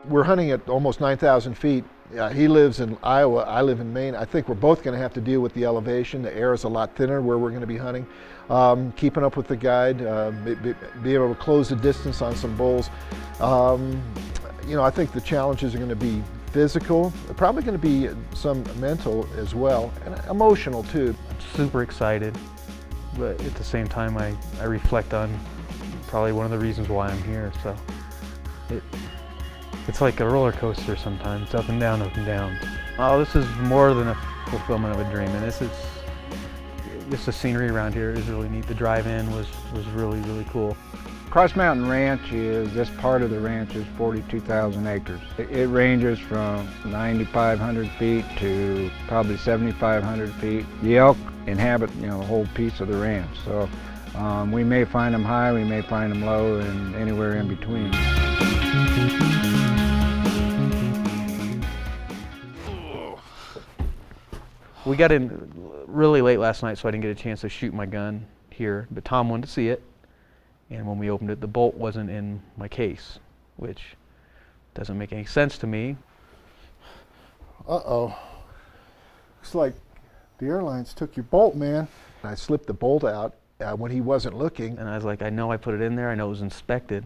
We're hunting at almost 9,000 feet. He lives in Iowa, I live in Maine. I think we're both going to have to deal with the elevation. The air is a lot thinner where we're going to be hunting. Keeping up with the guide, be able to close the distance on some bulls. You know, I think the challenges are going to be physical, probably going to be some mental as well, and emotional too. I'm super excited, but at the same time I reflect on probably one of the reasons why I'm here. So it's like a roller coaster sometimes, up and down, up and down. Oh, this is more than a fulfillment of a dream, and this is just the scenery around here is really neat. The drive-in was really, really cool. Cross Mountain Ranch is, this part of the ranch is 42,000 acres. It ranges from 9,500 feet to probably 7,500 feet. The elk inhabit, you know, a whole piece of the ranch. So we may find them high, we may find them low, and anywhere in between. We got in really late last night, so I didn't get a chance to shoot my gun here, but Tom wanted to see it. And when we opened it, the bolt wasn't in my case, which doesn't make any sense to me. Uh-oh. Looks like the airlines took your bolt, man. I slipped the bolt out when he wasn't looking. And I was like, I know I put it in there, I know it was inspected,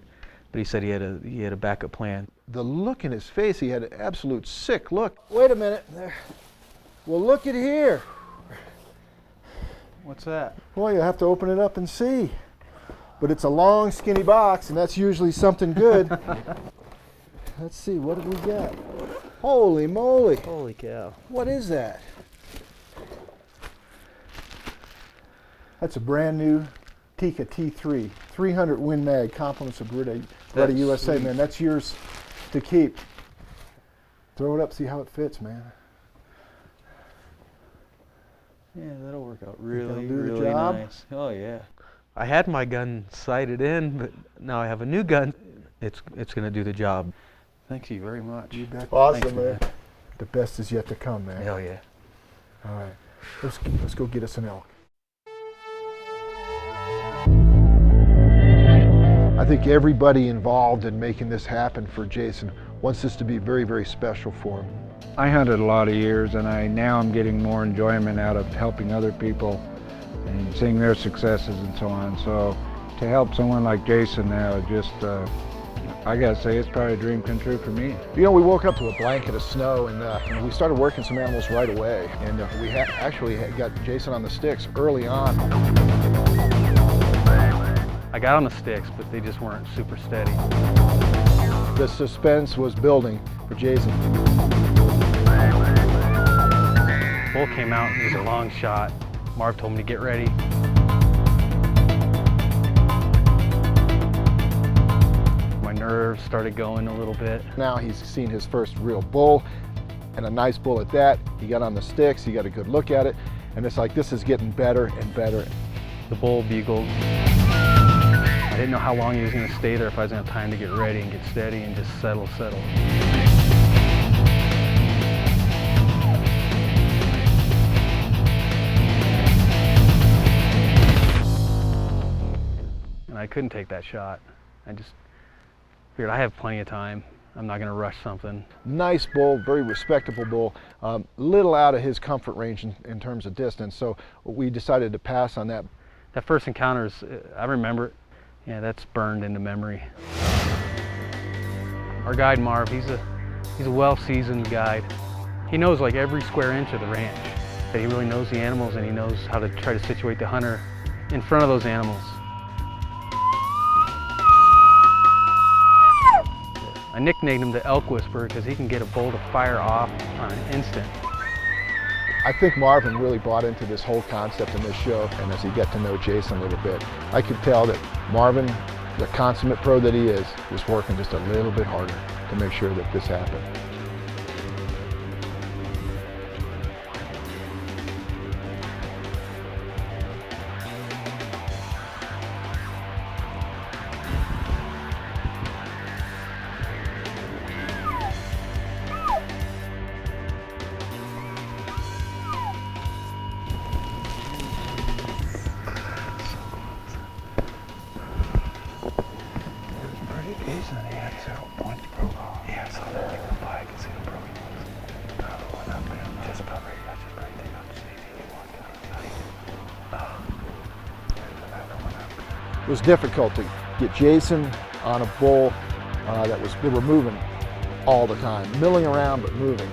but he said he had a backup plan. The look in his face, he had an absolute sick look. Wait a minute. Well, look at here. What's that? Well, you have to open it up and see. But it's a long, skinny box, and that's usually something good. Let's see, what did we get? Holy moly. Holy cow. What is that? That's a brand new Tikka T3, 300 Win Mag, compliments of Beretta USA, sweet. man. That's yours to keep. Throw it up, see how it fits, man. Yeah, that'll work out really, That'll do the really job? nice. Oh yeah. I had my gun sighted in, but now I have a new gun. It's going to do the job. Thank you very much. You bet. Thanks, Awesome, man. The best is yet to come, man. Hell yeah. All right, let's go get us an elk. I think everybody involved in making this happen for Jason wants this to be very, very special for him. I hunted a lot of years, and now I'm getting more enjoyment out of helping other people and seeing their successes and so on. So to help someone like Jason now, just I gotta say, it's probably a dream come true for me. You know, we woke up to a blanket of snow, and we started working some animals right away. And we actually got Jason on the sticks early on. I got on the sticks, but they just weren't super steady. The suspense was building for Jason. Bull came out, it was a long shot. Marv told me to get ready. My nerves started going a little bit. Now he's seen his first real bull, and a nice bull at that. He got on the sticks, he got a good look at it, and it's like this is getting better and better. The bull bugled. I didn't know how long he was going to stay there, if I was going to have time to get ready and get steady and just settle. And I couldn't take that shot. I just figured I have plenty of time. I'm not going to rush something. Nice bull, very respectable bull, little out of his comfort range in terms of distance, so we decided to pass on that. That first encounter, I remember it. Yeah, that's burned into memory. Our guide Marv, he's a well-seasoned guide. He knows like every square inch of the ranch. He really knows the animals, and he knows how to try to situate the hunter in front of those animals. I nicknamed him the Elk Whisperer because he can get a bull to fire off on an instant. I think Marvin really bought into this whole concept in this show, and as he got to know Jason a little bit, I could tell that Marvin, the consummate pro that he is, was working just a little bit harder to make sure that this happened. Jason, he had several points broke off. Yeah, so that like the flag is in broken ones. Probably went up there. Just about ready. I just ready to take out the safety. It was difficult to get Jason on a bull they were moving all the time, milling around but moving.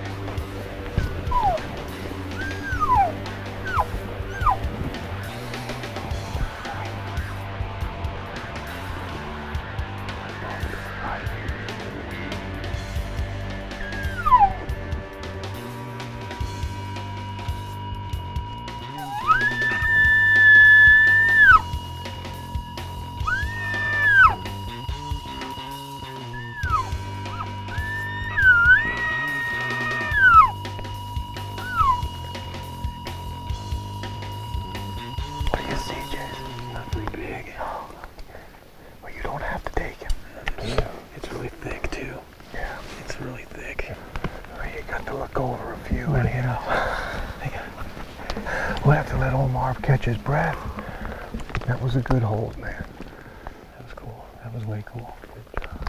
We'll have to let old Marv catch his breath. That was a good hold, man. That was cool. That was way cool.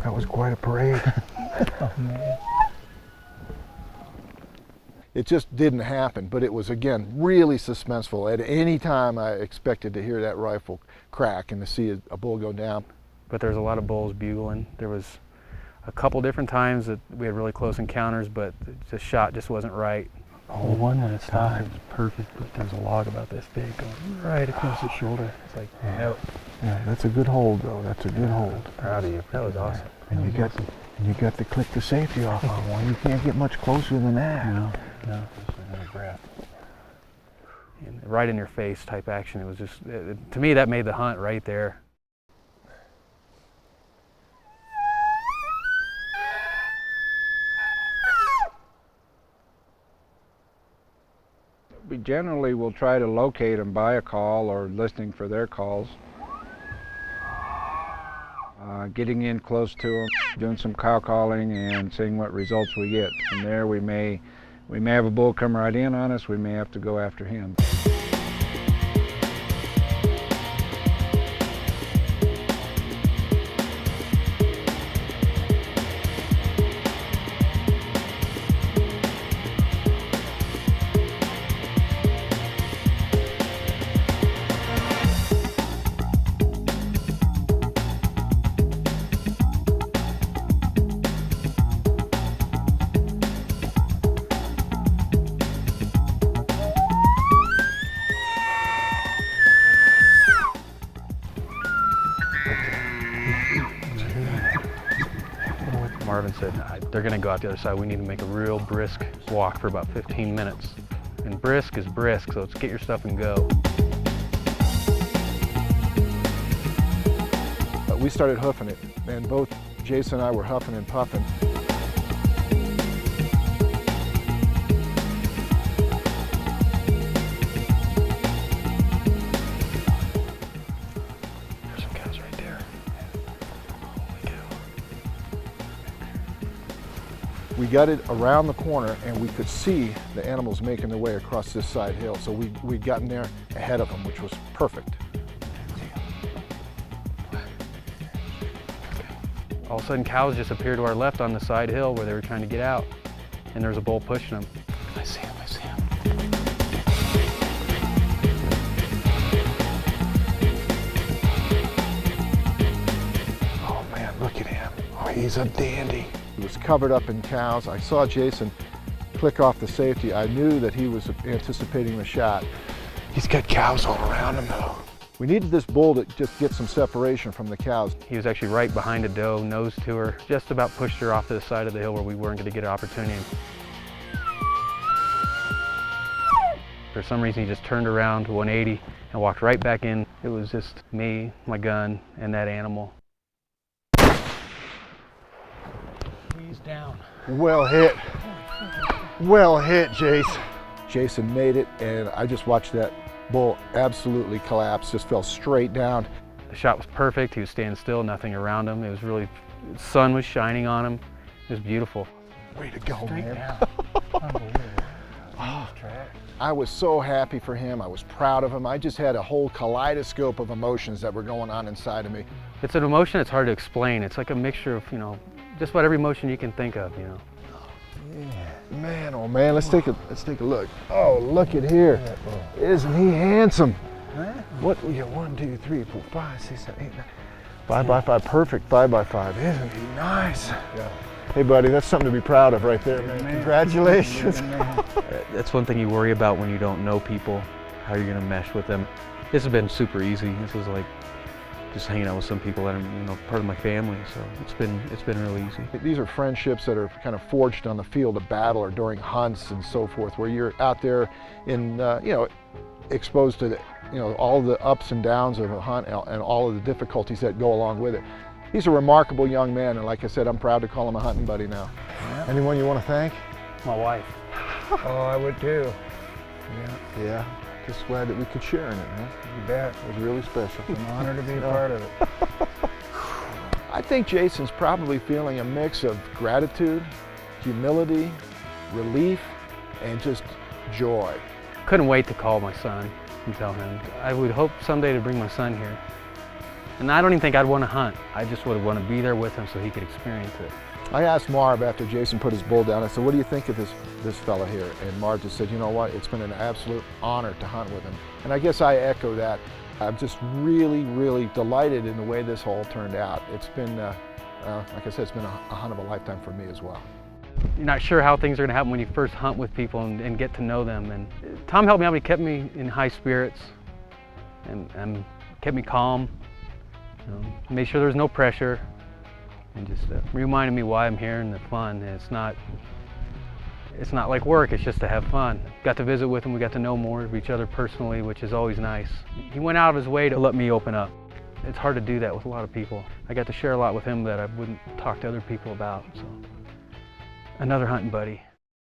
That was quite a parade. Oh, man. It just didn't happen, but it was, again, really suspenseful. At any time I expected to hear that rifle crack and to see a bull go down. But there's a lot of bulls bugling. There was a couple different times that we had really close encounters, but the shot just wasn't right. The one when it stopped, it was perfect, but there's a log about this big going right across the shoulder. It's like, nope. Yeah, that's a good hold, though. That's a good hold. Proud of you. That was awesome. And you got to click the safety off on one. You can't get much closer than that. No. Just another breath. And right in your face type action. It was just, to me, that made the hunt right there. We generally will try to locate them by a call or listening for their calls. Getting in close to them, doing some cow calling and seeing what results we get. From there we may have a bull come right in on us, we may have to go after him. Marvin said, they're going to go out the other side. We need to make a real brisk walk for about 15 minutes. And brisk is brisk, so let's get your stuff and go. We started hoofing it, and both Jason and I were huffing and puffing. There's some cows right there. Holy cow. We got it around the corner and we could see the animals making their way across this side hill. So we'd gotten there ahead of them, which was perfect. All of a sudden, cows just appeared to our left on the side hill where they were trying to get out. And there was a bull pushing them. I see him, I see him. Oh man, look at him. Oh, he's a dandy. He was covered up in cows. I saw Jason click off the safety. I knew that he was anticipating the shot. He's got cows all around him though. We needed this bull to just get some separation from the cows. He was actually right behind a doe, nose to her, just about pushed her off to the side of the hill where we weren't going to get an opportunity. For some reason, he just turned around 180 and walked right back in. It was just me, my gun, and that animal. He's down. Well hit. Well hit, Jace. Jason made it, and I just watched that bull absolutely collapse, just fell straight down. The shot was perfect. He was standing still, nothing around him. It was really, the sun was shining on him. It was beautiful. Way to go, Straight man. down. Unbelievable. Track. I was so happy for him. I was proud of him. I just had a whole kaleidoscope of emotions that were going on inside of me. It's an emotion that's hard to explain. It's like a mixture of, just about every emotion you can think of, Yeah, man, oh man, let's take a look. Oh, look at here. Isn't he handsome? What? We got 1, 2, 3, 4, 5, 6, 7, 8, 9. 5 by 5, perfect 5 by 5. Isn't he nice? Yeah. Hey, buddy, that's something to be proud of right there, man. Congratulations. That's one thing you worry about when you don't know people, how you're gonna mesh with them. This has been super easy. This is like just hanging out with some people that are, part of my family. So it's been really easy. These are friendships that are kind of forged on the field of battle or during hunts and so forth, where you're out there in, exposed to all the ups and downs of a hunt and all of the difficulties that go along with it. He's a remarkable young man, and like I said, I'm proud to call him a hunting buddy now. Yeah. Anyone you want to thank? My wife. Oh, I would too. Yeah. Just glad that we could share in it, man. You bet. It was really special. It's an honor to be a part of it. I think Jason's probably feeling a mix of gratitude, humility, relief, and just joy. Couldn't wait to call my son and tell him. I would hope someday to bring my son here. And I don't even think I'd want to hunt. I just would want to be there with him so he could experience it. I asked Marv after Jason put his bull down, I said, what do you think of this fella here? And Marv just said, you know what, it's been an absolute honor to hunt with him. And I guess I echo that. I'm just really, really delighted in the way this all turned out. It's been, like I said, it's been a hunt of a lifetime for me as well. You're not sure how things are going to happen when you first hunt with people and get to know them. And Tom helped me out. He kept me in high spirits and kept me calm. Made sure there was no pressure, and just reminded me why I'm here and the fun. And it's not like work, it's just to have fun. Got to visit with him, we got to know more of each other personally, which is always nice. He went out of his way to let me open up. It's hard to do that with a lot of people. I got to share a lot with him that I wouldn't talk to other people about. So, another hunting buddy.